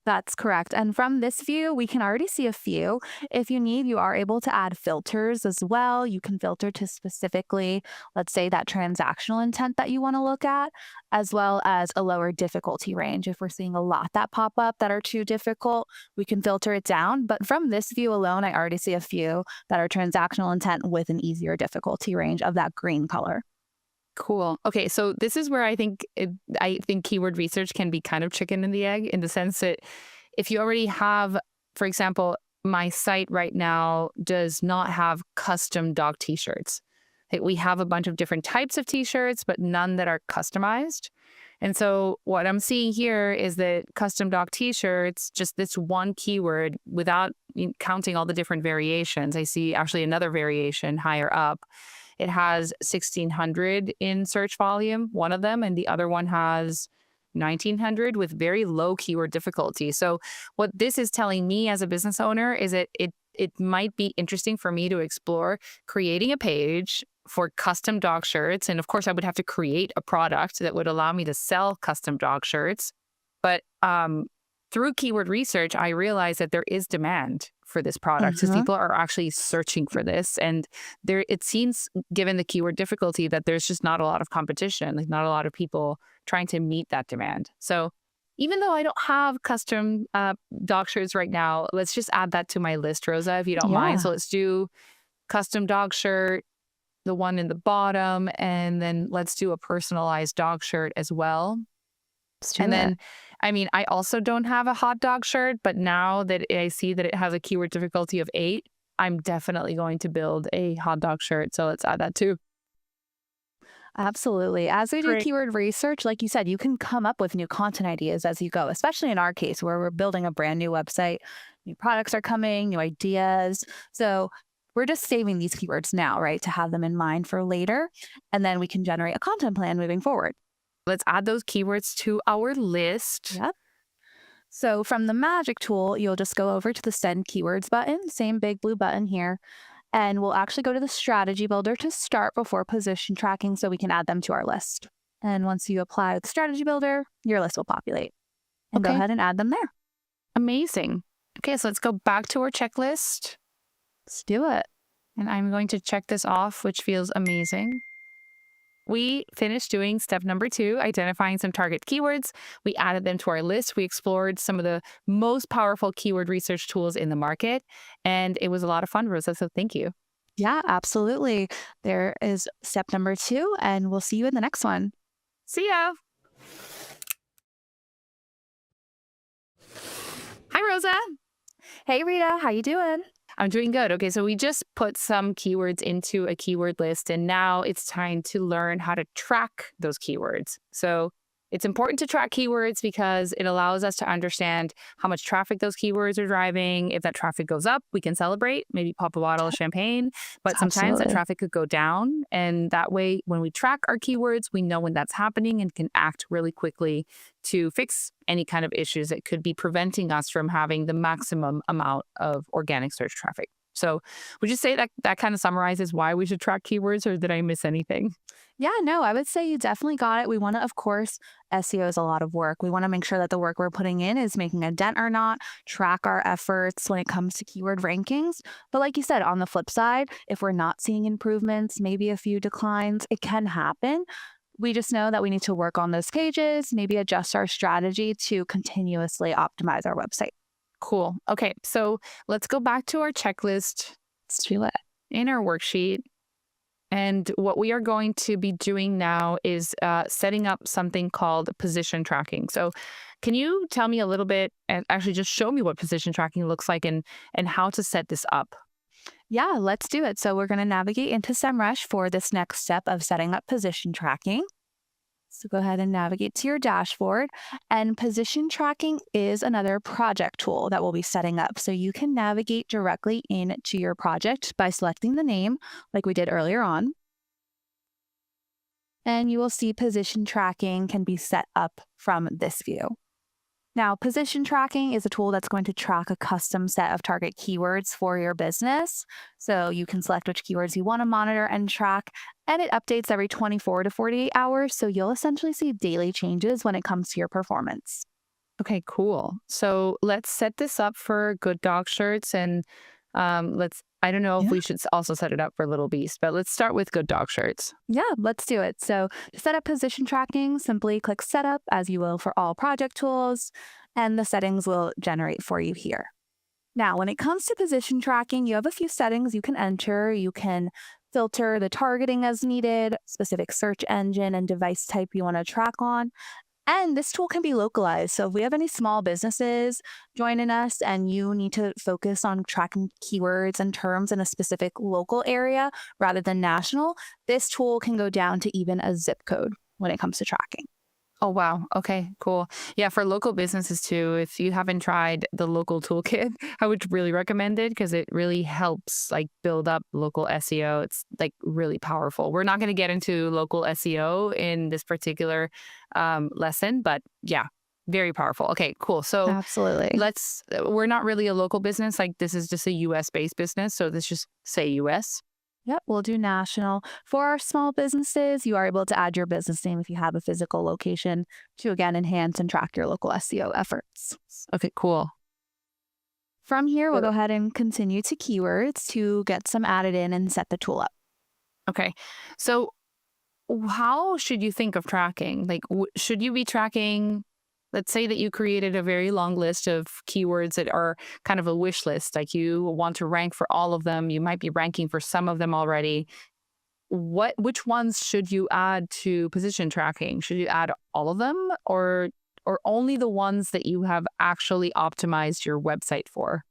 B: That's correct. And from this view, we can already see a few. If you need, you are able to add filters as well. You can filter to specifically, let's say, that transactional intent that you want to look at, as well as a lower difficulty range. If we're seeing a lot that pop up that are too difficult, we can filter it down. But from this view alone, I already see a few that are transactional intent with an easier difficulty range of that green color.
A: Cool. Okay, so this is where I think keyword research can be kind of chicken and the egg, in the sense that if you already have, for example, my site right now does not have custom dog t-shirts. We have a bunch of different types of t-shirts, but none that are customized. And so what I'm seeing here is that custom dog t-shirts, just this one keyword, without counting all the different variations. I see actually another variation higher up. It has 1,600 in search volume, one of them, and the other one has 1,900 with very low keyword difficulty. So what this is telling me as a business owner is that it might be interesting for me to explore creating a page for custom dog shirts. And of course, I would have to create a product that would allow me to sell custom dog shirts. But through keyword research, I realized that there is demand for this product because people are actually searching for this. And it seems, given the keyword difficulty, that there's just not a lot of competition, like not a lot of people trying to meet that demand. So even though I don't have custom dog shirts right now, let's just add that to my list, Rosa, if you don't mind. So let's do custom dog shirt, the one in the bottom, and then let's do a personalized dog shirt as well. And then, I mean, I also don't have a hot dog shirt, but now that I see that it has a keyword difficulty of 8, I'm definitely going to build a hot dog shirt. So let's add that too.
B: Absolutely. As we do keyword research, like you said, you can come up with new content ideas as you go, especially in our case where we're building a brand new website. New products are coming, new ideas. So we're just saving these keywords now, right, to have them in mind for later. And then we can generate a content plan moving forward.
A: Let's add those keywords to our list.
B: Yep. So from the magic tool, you'll just go over to the send keywords button, same big blue button here. And we'll actually go to the strategy builder to start before position tracking so we can add them to our list. And once you apply the strategy builder, your list will populate. And go ahead and add them there.
A: Amazing. Okay, so let's go back to our checklist.
B: Let's do it.
A: And I'm going to check this off, which feels amazing. We finished doing step number 2, identifying some target keywords. We added them to our list. We explored some of the most powerful keyword research tools in the market. And it was a lot of fun, Rosa. So thank you.
B: Yeah, absolutely. There is step number 2, and we'll see you in the next one.
A: See ya. Hi, Rosa.
B: Hey, Rita. How you doing?
A: I'm doing good. Okay, so we just put some keywords into a keyword list, and now it's time to learn how to track those keywords. So it's important to track keywords because it allows us to understand how much traffic those keywords are driving. If that traffic goes up, we can celebrate, maybe pop a bottle of champagne. But sometimes that traffic could go down. And that way, when we track our keywords, we know when that's happening and can act really quickly to fix any kind of issues that could be preventing us from having the maximum amount of organic search traffic. So would you say that that kind of summarizes why we should track keywords, or did I miss anything?
B: Yeah, no, I would say you definitely got it. We want to, of course, SEO is a lot of work. We want to make sure that the work we're putting in is making a dent or not, track our efforts when it comes to keyword rankings. But like you said, on the flip side, if we're not seeing improvements, maybe a few declines, it can happen. We just know that we need to work on those pages, maybe adjust our strategy to continuously optimize our website.
A: Cool. Okay, so let's go back to our checklist.
B: Let's do it.
A: In our worksheet. And what we are going to be doing now is setting up something called position tracking. So can you tell me a little bit, and actually just show me what position tracking looks like and how to set this up?
B: Yeah, let's do it. So we're going to navigate into Semrush for this next step of setting up position tracking. So go ahead and navigate to your dashboard, and position tracking is another project tool that we'll be setting up. So you can navigate directly into your project by selecting the name like we did earlier on. And you will see position tracking can be set up from this view. Now, position tracking is a tool that's going to track a custom set of target keywords for your business. So you can select which keywords you want to monitor and track, and it updates every 24 to 48 hours. So you'll essentially see daily changes when it comes to your performance.
A: Okay, cool. So let's set this up for Good Dog Shirts, and I don't know if we should also set it up for Little Beast, but let's start with Good Dog Shirts.
B: Yeah, let's do it. So to set up position tracking, simply click Setup as you will for all project tools, and the settings will generate for you here. Now, when it comes to position tracking, you have a few settings you can enter. You can filter the targeting as needed, specific search engine and device type you want to track on. And this tool can be localized. So if we have any small businesses joining us and you need to focus on tracking keywords and terms in a specific local area rather than national, this tool can go down to even a zip code when it comes to tracking.
A: Oh, wow. Okay, cool. Yeah, for local businesses too, if you haven't tried the local toolkit, I would really recommend it because it really helps like build up local SEO. It's like really powerful. We're not going to get into local SEO in this particular lesson, but yeah, very powerful. Okay, cool. So
B: absolutely.
A: We're not really a local business. Like this is just a US based business. So let's just say US.
B: Yep, we'll do national. For our small businesses, you are able to add your business name if you have a physical location to, again, enhance and track your local SEO efforts.
A: Okay, cool.
B: From here, we'll
A: So-
B: go ahead and continue to keywords to get some added in and set the tool up.
A: Okay. So how should you think of tracking? Like, should you be tracking? Let's say that you created a very long list of keywords that are kind of a wish list, like you want to rank for all of them. You might be ranking for some of them already. Which ones should you add to position tracking? Should you add all of them or only the ones that you have actually optimized your website for?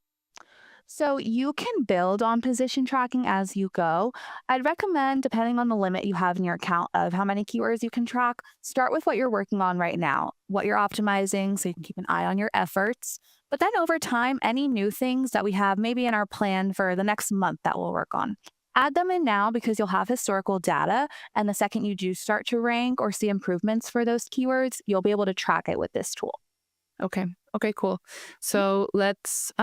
B: So you can build on position tracking as you go. I'd recommend, depending on the limit you have in your account of how many keywords you can track, start with what you're working on right now, what you're optimizing so you can keep an eye on your efforts. But then over time, any new things that we have maybe in our plan for the next month that we'll work on, add them in now because you'll have historical data. And the second you do start to rank or see improvements for those keywords, you'll be able to track it with this tool.
A: Okay. Okay, cool. So let's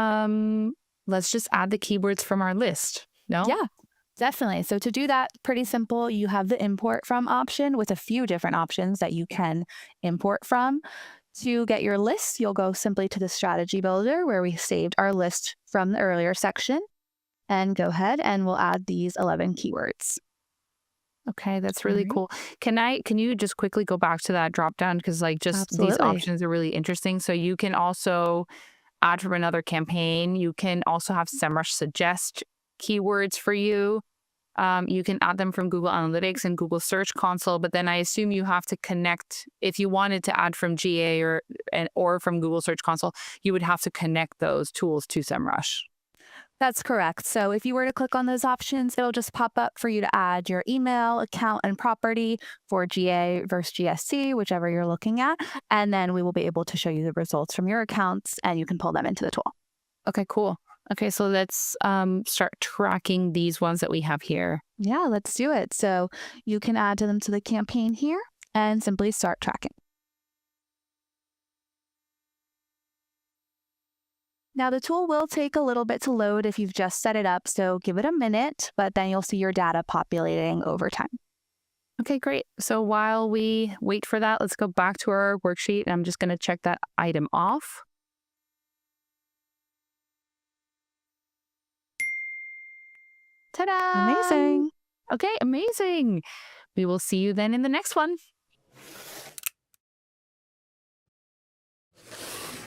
A: just add the keywords from our list. No?
B: Yeah, definitely. So to do that, pretty simple. You have the import from option with a few different options that you can import from. To get your list, you'll go simply to the strategy builder where we saved our list from the earlier section and go ahead and we'll add these 11 keywords.
A: Okay, that's
B: All
A: really
B: right.
A: cool. Can you just quickly go back to that drop down because like just these
B: Absolutely.
A: options are really interesting. So you can also add from another campaign. You can also have Semrush suggest keywords for you. You can add them from Google Analytics and Google Search Console, but then I assume you have to connect if you wanted to add from GA or from Google Search Console, you would have to connect those tools to Semrush.
B: That's correct. So if you were to click on those options, it'll just pop up for you to add your email, account, and property for GA versus GSC, whichever you're looking at. And then we will be able to show you the results from your accounts and you can pull them into the tool.
A: Okay, cool. Okay, so let's start tracking these ones that we have here.
B: Yeah, let's do it. So you can add to them to the campaign here and simply start tracking. Now, the tool will take a little bit to load if you've just set it up, so give it a minute, but then you'll see your data populating over time.
A: Okay, great. So while we wait for that, let's go back to our worksheet. And I'm just going to check that item off. Ta-da!
B: Amazing.
A: Okay, amazing. We will see you then in the next one.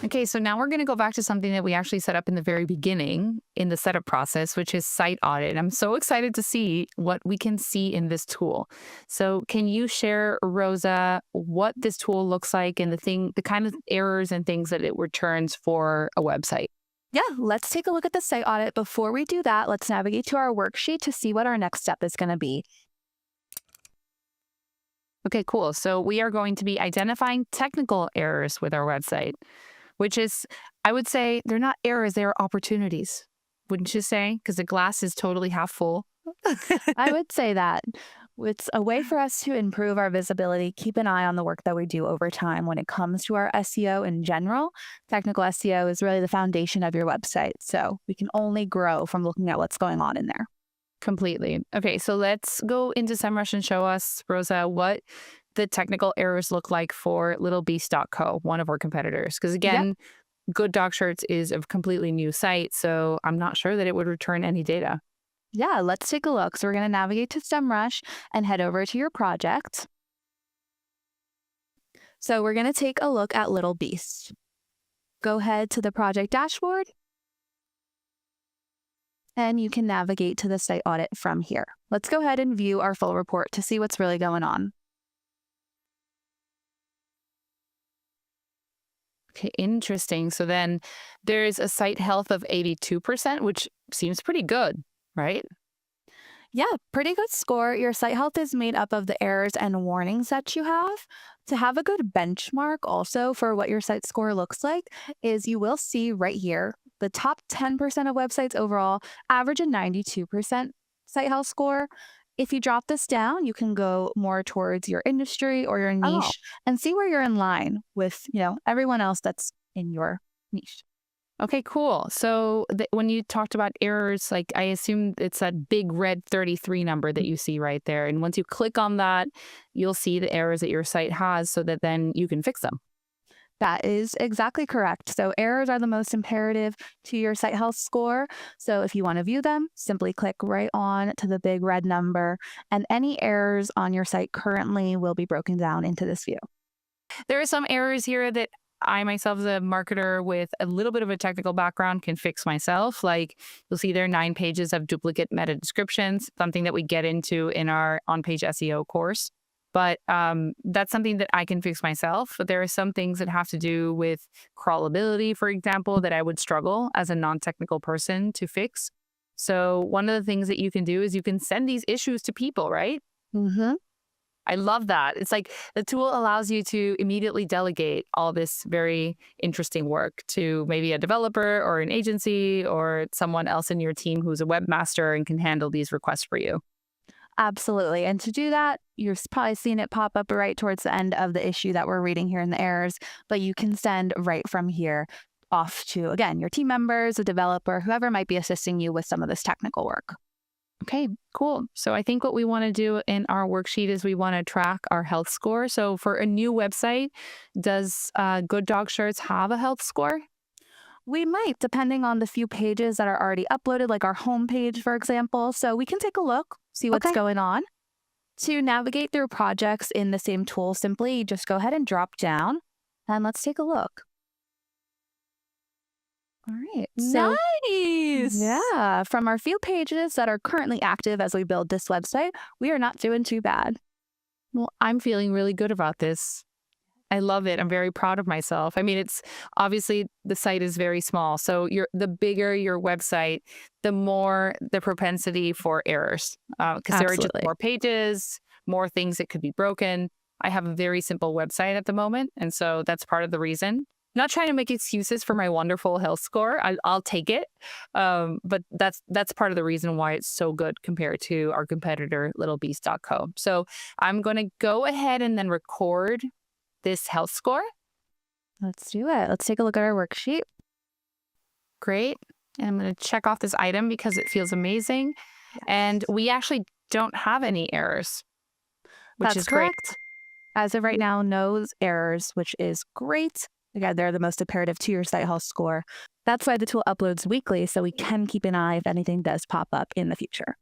A: Okay, so now we're going to go back to something that we actually set up in the very beginning in the setup process, which is site audit. I'm so excited to see what we can see in this tool. So can you share, Rosa, what this tool looks like and the kind of errors and things that it returns for a website?
B: Yeah, let's take a look at the site audit. Before we do that, let's navigate to our worksheet to see what our next step is going to be.
A: Okay, cool. So we are going to be identifying technical errors with our website, which is, I would say, they're not errors, they're opportunities. Wouldn't you say? Because the glass is totally half full.
B: I would say that it's a way for us to improve our visibility, keep an eye on the work that we do over time when it comes to our SEO in general. Technical SEO is really the foundation of your website. So we can only grow from looking at what's going on in there.
A: Completely. Okay, so let's go into Semrush and show us, Rosa, what the technical errors look like for littlebeast.co, one of our competitors. Because again, Good Dog Shirts is a completely new site, so I'm not sure that it would return any data.
B: Yeah, let's take a look. So we're going to navigate to Semrush and head over to your project. So we're going to take a look at Little Beast. Go ahead to the project dashboard and you can navigate to the site audit from here. Let's go ahead and view our full report to see what's really going on.
A: Okay, interesting. So then there's a site health of 82%, which seems pretty good, right?
B: Yeah, pretty good score. Your site health is made up of the errors and warnings that you have. To have a good benchmark also for what your site score looks like is you will see right here, the top 10% of websites overall average a 92% site health score. If you drop this down, you can go more towards your industry or your
A: Oh,
B: niche and see where you're in line with, everyone else that's in your niche.
A: okay, cool. So when you talked about errors, like I assume it's that big red 33 number that you see right there. And once you click on that, you'll see the errors that your site has so that then you can fix them.
B: That is exactly correct. So errors are the most imperative to your site health score. So if you want to view them, simply click right on to the big red number, and any errors on your site currently will be broken down into this view.
A: There are some errors here that I myself, as a marketer with a little bit of a technical background, can fix myself. Like you'll see there are 9 pages of duplicate meta descriptions, something that we get into in our on-page SEO course. But that's something that I can fix myself. But there are some things that have to do with crawlability, for example, that I would struggle as a non-technical person to fix. So one of the things that you can do is you can send these issues to people, right?
B: Mm-hmm.
A: I love that. It's like the tool allows you to immediately delegate all this very interesting work to maybe a developer or an agency or someone else in your team who's a webmaster and can handle these requests for you.
B: Absolutely. And to do that, you've probably seen it pop up right towards the end of the issue that we're reading here in the errors, but you can send right from here off to, again, your team members, a developer, whoever might be assisting you with some of this technical work.
A: Okay, cool. So I think what we want to do in our worksheet is we want to track our health score. So for a new website, does Good Dog Shirts have a health score?
B: We might, depending on the few pages that are already uploaded, like our homepage, for example. So we can take a look, see what's
A: Okay.
B: going on. To navigate through projects in the same tool, simply just go ahead and drop down and let's take a look. All right. So,
A: Nice.
B: yeah, from our few pages that are currently active as we build this website, we are not doing too bad.
A: Well, I'm feeling really good about this. I love it. I'm very proud of myself. I mean, it's obviously the site is very small. So the bigger your website, the more the propensity for errors because there are just
B: Absolutely.
A: more pages, more things that could be broken. I have a very simple website at the moment. And so that's part of the reason. Not trying to make excuses for my wonderful health score. I'll take it. But that's part of the reason why it's so good compared to our competitor, littlebeast.co. So I'm going to go ahead and then record this health score.
B: Let's do it. Let's take a look at our worksheet.
A: Great. And I'm going to check off this item because it feels amazing.
B: Yes.
A: And we actually don't have any errors, which
B: That's
A: is great.
B: correct. As of right now, no errors, which is great. Again, they're the most imperative to your site health score. That's why the tool uploads weekly, so we can keep an eye if anything does pop up in the future.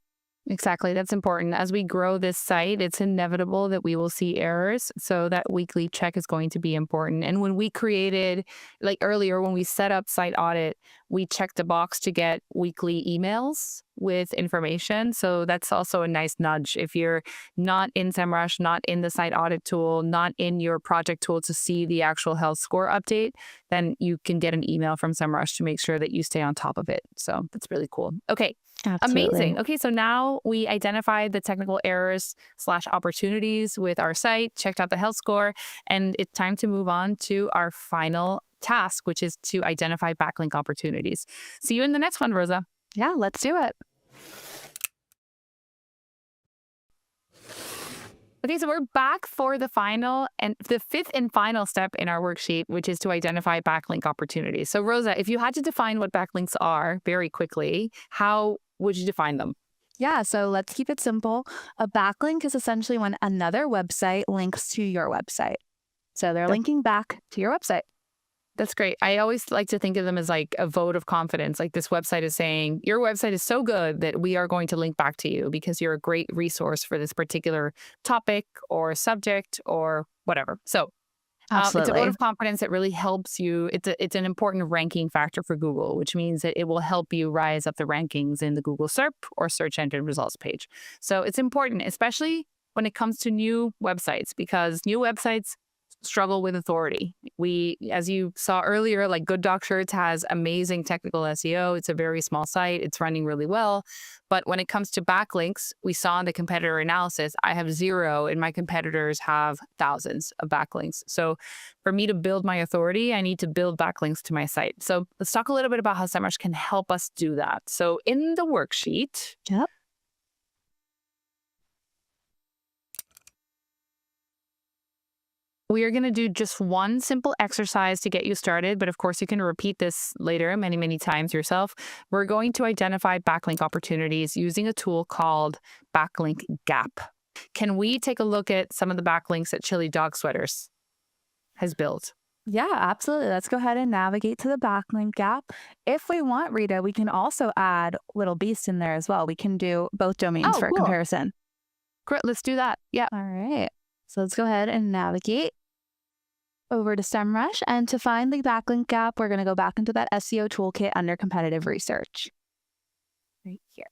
A: Exactly. That's important. As we grow this site, it's inevitable that we will see errors. So that weekly check is going to be important. And when we created, like earlier, when we set up site audit, we checked a box to get weekly emails with information. So that's also a nice nudge. If you're not in Semrush, not in the site audit tool, not in your project tool to see the actual health score update, then you can get an email from Semrush to make sure that you stay on top of it. So that's really cool. Okay.
B: Absolutely.
A: Amazing. Okay, so now we identified the technical errors / opportunities with our site, checked out the health score, and it's time to move on to our final task, which is to identify backlink opportunities. See you in the next one, Rosa.
B: Yeah, let's do it.
A: Okay, so we're back for the fifth and final step in our worksheet, which is to identify backlink opportunities. So Rosa, if you had to define what backlinks are very quickly, how would you define them?
B: Yeah, so let's keep it simple. A backlink is essentially when another website links to your website. So they're linking back to your website.
A: That's great. I always like to think of them as like a vote of confidence. Like this website is saying, your website is so good that we are going to link back to you because you're a great resource for this particular topic or subject or whatever. So it's a
B: Absolutely.
A: vote of confidence that really helps you. It's an important ranking factor for Google, which means that it will help you rise up the rankings in the Google SERP or search engine results page. So it's important, especially when it comes to new websites, because new websites struggle with authority. We, as you saw earlier, like Good Dog Shirts has amazing technical SEO. It's a very small site. It's running really well. But when it comes to backlinks, we saw in the competitor analysis, I have 0 and my competitors have thousands of backlinks. So for me to build my authority, I need to build backlinks to my site. So let's talk a little bit about how Semrush can help us do that. So in the worksheet,
B: Yep.
A: we are going to do just one simple exercise to get you started, but of course you can repeat this later many, many times yourself. We're going to identify backlink opportunities using a tool called Backlink Gap. Can we take a look at some of the backlinks that Chili Dog Sweaters has built?
B: Yeah, absolutely. Let's go ahead and navigate to the backlink gap. If we want, Rita, we can also add Little Beast in there as well. We can do both domains
A: Oh,
B: for
A: cool.
B: comparison.
A: Great. Let's do that. Yeah.
B: All right. So let's go ahead and navigate over to Semrush. And to find the backlink gap, we're going to go back into that SEO toolkit under competitive research right here.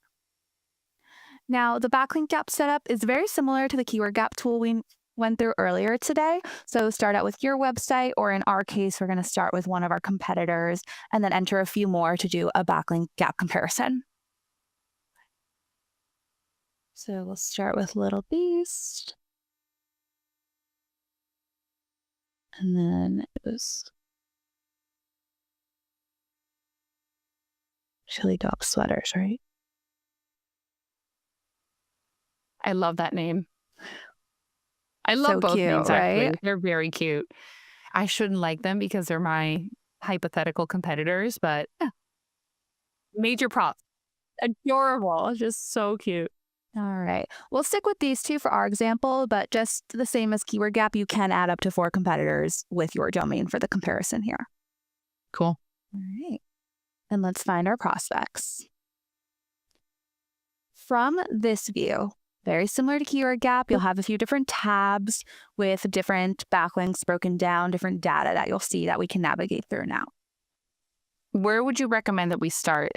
B: Now, the backlink gap setup is very similar to the keyword gap tool we went through earlier today. So start out with your website, or in our case, we're going to start with one of our competitors and then enter a few more to do a backlink gap comparison. So we'll start with Little Beast. And then it was Chili Dog Sweaters, right?
A: I love that name. I love
B: So
A: both
B: cute,
A: names, actually.
B: right?
A: They're very cute. I shouldn't like them because they're my hypothetical competitors, but yeah, major props. Adorable. Just so cute.
B: All right. We'll stick with these two for our example, but just the same as keyword gap, you can add up to 4 competitors with your domain for the comparison here.
A: Cool.
B: All right. And let's find our prospects. From this view, very similar to keyword gap, you'll have a few different tabs with different backlinks broken down, different data that you'll see that we can navigate through now.
A: Where would you recommend that we start?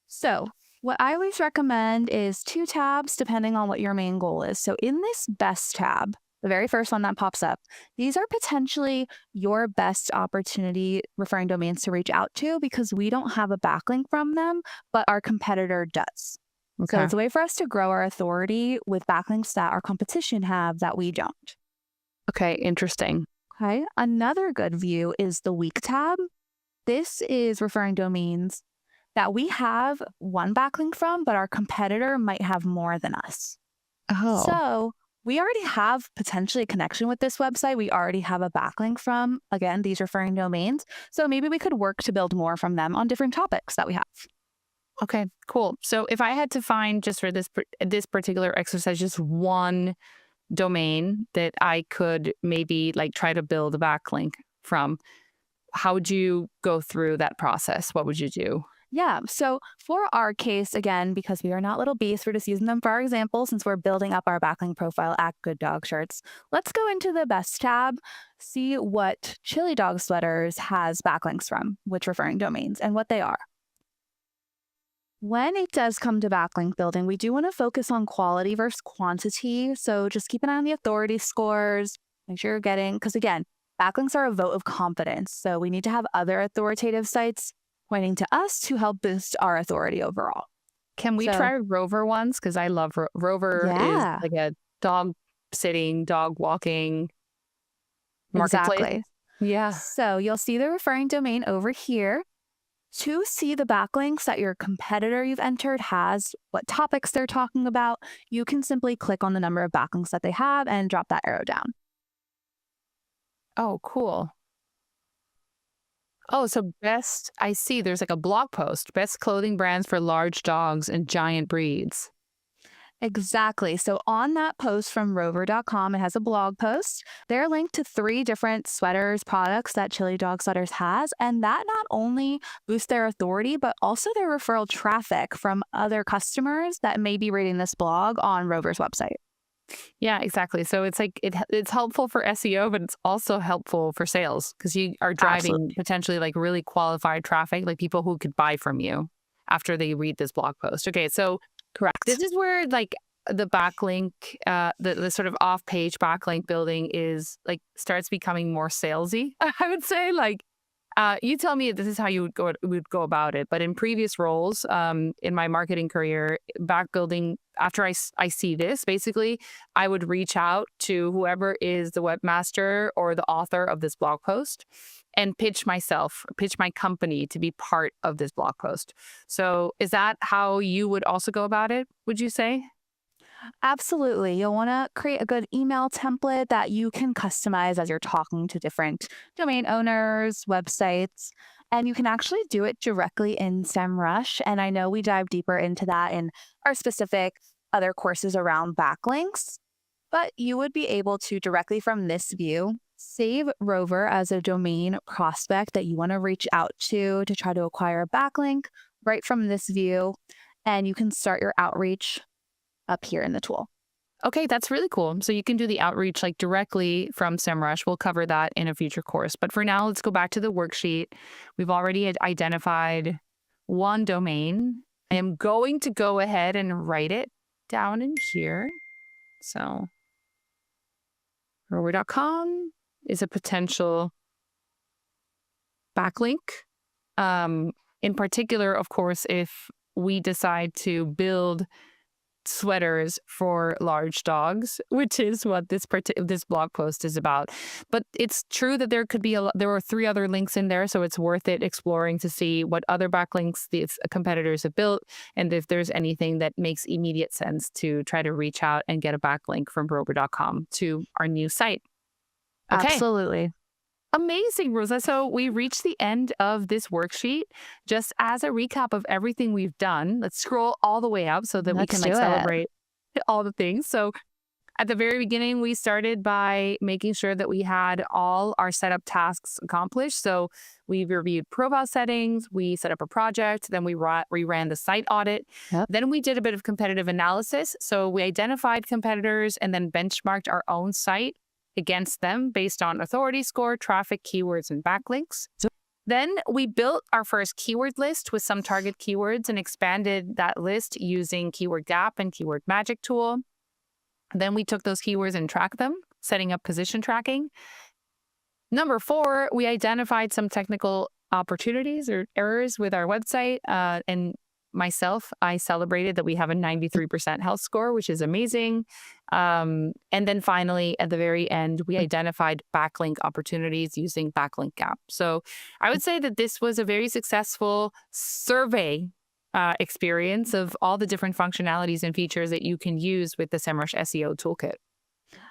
B: So what I always recommend is 2 tabs depending on what your main goal is. So in this best tab, the very first one that pops up, these are potentially your best opportunity referring domains to reach out to because we don't have a backlink from them, but our competitor does.
A: Okay.
B: So it's a way for us to grow our authority with backlinks that our competition have that we don't.
A: Okay, interesting.
B: Okay. Another good view is the weak tab. This is referring domains that we have one backlink from, but our competitor might have more than us.
A: Oh.
B: So we already have potentially a connection with this website. We already have a backlink from, again, these referring domains. So maybe we could work to build more from them on different topics that we have.
A: Okay, cool. So if I had to find just for this particular exercise, just one domain that I could maybe like try to build a backlink from, how would you go through that process? What would you do?
B: Yeah. So for our case, again, because we are not Little Beasts, we're just using them for our example since we're building up our backlink profile at Good Dog Shirts. Let's go into the best tab, see what Chili Dog Sweaters has backlinks from, which referring domains, and what they are. When it does come to backlink building, we do want to focus on quality versus quantity. So just keep an eye on the authority scores, make sure you're getting, because again, backlinks are a vote of confidence. So we need to have other authoritative sites pointing to us to help boost our authority overall.
A: Can we try Rover ones? Because I love Rover is like a dog sitting, dog walking marketplace.
B: Exactly.
A: Yeah.
B: So you'll see the referring domain over here. To see the backlinks that your competitor you've entered has, what topics they're talking about, you can simply click on the number of backlinks that they have and drop that arrow down.
A: Oh, cool. Oh, so best, I see there's like a blog post, best clothing brands for large dogs and giant breeds.
B: Exactly. So on that post from rover.com, it has a blog post. They're linked to 3 different sweaters products that Chili Dog Sweaters has. And that not only boosts their authority, but also their referral traffic from other customers that may be reading this blog on Rover's website.
A: Yeah, exactly. So it's like it's helpful for SEO, but it's also helpful for sales because you are driving potentially like really qualified traffic, like people who could buy from you after they read this blog post. Okay, so
B: Correct.
A: this is where like the backlink, the sort of off-page backlink building is like starts becoming more salesy. I would say like you tell me if this is how you would go about it. But in previous roles, in my marketing career, back building, after I see this, basically, I would reach out to whoever is the webmaster or the author of this blog post and pitch my company to be part of this blog post. So is that how you would also go about it, would you say?
B: Absolutely. You'll want to create a good email template that you can customize as you're talking to different domain owners, websites, and you can actually do it directly in Semrush. And I know we dive deeper into that in our specific other courses around backlinks, but you would be able to directly from this view Save Rover as a domain prospect that you want to reach out to try to acquire a backlink right from this view. And you can start your outreach up here in the tool.
A: Okay, that's really cool. So you can do the outreach like directly from Semrush. We'll cover that in a future course. But for now, let's go back to the worksheet. We've already identified one domain. I am going to go ahead and write it down in here. So rover.com is a potential backlink. In particular, of course, if we decide to build sweaters for large dogs, which is what this blog post is about. But it's true that there could be there are 3 other links in there, so it's worth it exploring to see what other backlinks these competitors have built, and if there's anything that makes immediate sense to try to reach out and get a backlink from rover.com to our new site. Okay.
B: Absolutely.
A: Amazing, Rosa. So we reached the end of this worksheet. Just as a recap of everything we've done, let's scroll all the way up so that we can celebrate all the things. So at the very beginning, we started by making sure that we had all our setup tasks accomplished. So we reviewed profile settings, we set up a project, then we ran the site audit.
B: Yep.
A: Then we did a bit of competitive analysis. So we identified competitors and then benchmarked our own site against them based on authority score, traffic, keywords, and backlinks. Then we built our first keyword list with some target keywords and expanded that list using Keyword Gap and Keyword Magic tool. Then we took those keywords and tracked them, setting up position tracking. Number 4, we identified some technical opportunities or errors with our website. And myself, I celebrated that we have a 93% health score, which is amazing. And then finally, at the very end, we identified backlink opportunities using Backlink Gap. So I would say that this was a very successful survey experience of all the different functionalities and features that you can use with the Semrush SEO Toolkit.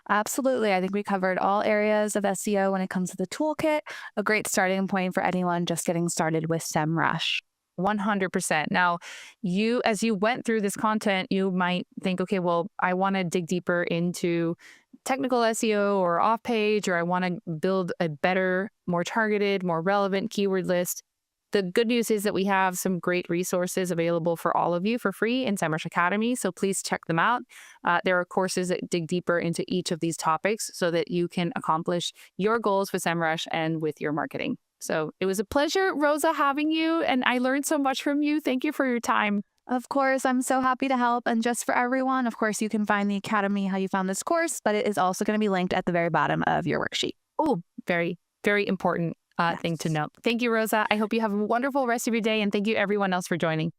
B: Absolutely. I think we covered all areas of SEO when it comes to the toolkit. A great starting point for anyone just getting started with Semrush.
A: 100%. Now, as you went through this content, you might think, okay, well, I want to dig deeper into technical SEO or off page, or I want to build a better, more targeted, more relevant keyword list. The good news is that we have some great resources available for all of you for free in Semrush Academy, so please check them out. There are courses that dig deeper into each of these topics so that you can accomplish your goals with Semrush and with your marketing. So it was a pleasure, Rosa, having you, and I learned so much from you. Thank you for your time.
B: Of course, I'm so happy to help. And just for everyone, of course, you can find the Academy, how you found this course, but it is also going to be linked at the very bottom of your worksheet.
A: Oh, very, very important thing to note. Thank you, Rosa. I hope you have a wonderful rest of your day, and thank you everyone else for joining.